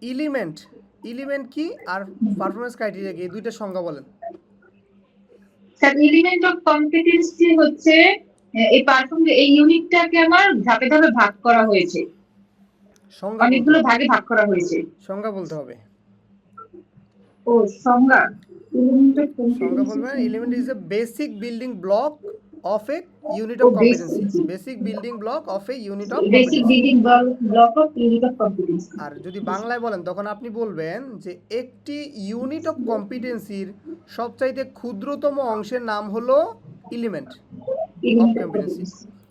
Element element কি আর performance criteria কি, এই দুইটা সংজ্ঞা বলেন। স্যার এলিমেন্ট অফ কম্পিটেন্সি হচ্ছে এই ইউনিটটাকে আমার ধাপে ধাপে ভাগ করা হয়েছে, সংজ্ঞা বলতে অনেকগুলো হবে, ভাগে ভাগ করা হয়েছে। সংজ্ঞা বলতে হবে। ও সংজ্ঞা, এলিমেন্ট অফ সংজ্ঞা কম্পিটেন্সি বলবেন element is a basic building block of a unit of competency, basic building block of a unit of basic competency. Building block of unit of competency. আর যদি বাংলায় বলেন তখন আপনি বলবেন যে একটি ইউনিট অফ কম্পিটেন্সির সবচাইতে ক্ষুদ্রতম অংশের নাম হলো এলিমেন্ট অফ কম্পিটেন্সি।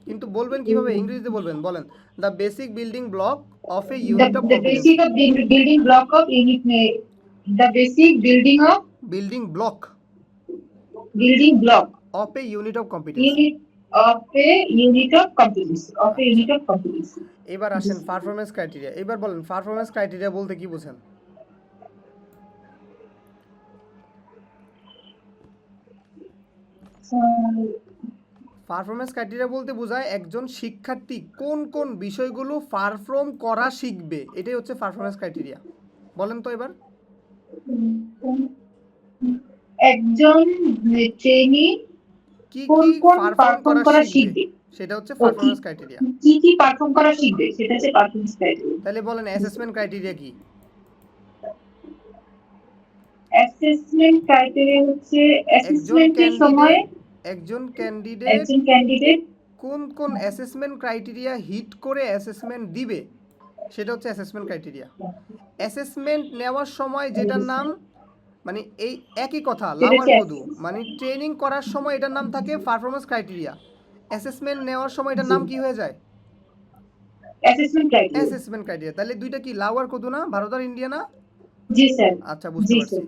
কিন্তু বলবেন কিভাবে, ইংরেজিতে বলবেন, বলেন the basic building block of a unit of competency. Building block of unit, the basic building building block of a unit of competency. Unit of competency. এবার আসেন পারফরম্যান্স ক্রাইটেরিয়া। এবার বলেন পারফরম্যান্স ক্রাইটেরিয়া বলতে কি বোঝেন? পারফরম্যান্স ক্রাইটেরিয়া বলতে বোঝায় একজন শিক্ষার্থী কোন কোন বিষয়গুলো পারফর্ম করা শিখবে, এটাই হচ্ছে পারফরম্যান্স ক্রাইটেরিয়া। বলেন তো এবার। একজন ট্রেনি কি কোন কি কোন পারফর্ম করা শিখবে সেটা হচ্ছে পারফরম্যান্স ক্রাইটেরিয়া। কি কি পারফর্ম করা শিখবে সেটা হচ্ছে পারফরম্যান্স ক্রাইটেরিয়া। তাহলে বলেন অ্যাসেসমেন্ট ক্রাইটেরিয়া কি? অ্যাসেসমেন্ট ক্রাইটেরিয়া হচ্ছে অ্যাসেসমেন্টের সময় একজন ক্যান্ডিডেট কোন কোন অ্যাসেসমেন্ট ক্রাইটেরিয়া হিট করে অ্যাসেসমেন্ট দিবে সেটা হচ্ছে অ্যাসেসমেন্ট ক্রাইটেরিয়া। অ্যাসেসমেন্ট নেওয়ার সময় যেটার নাম, মানে এই একই কথা লাওয়ার কদু, মানে ট্রেনিং করার সময় এটার নাম থাকে পারফরম্যান্স ক্রাইটেরিয়া, অ্যাসেসমেন্ট নেওয়ার সময় এটার নাম কি হয়ে যায়? Assessment criteria. তাহলে দুইটা কি লাওয়ার কদু না, ভারত আর ইন্ডিয়া না? জি স্যার। আচ্ছা বুঝতে পারছি,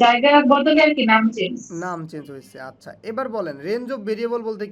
জায়গা বদলে আর কি নাম চেঞ্জ হয়েছে। আচ্ছা এবার বলেন রেঞ্জ অফ ভেরিয়েবল বলতে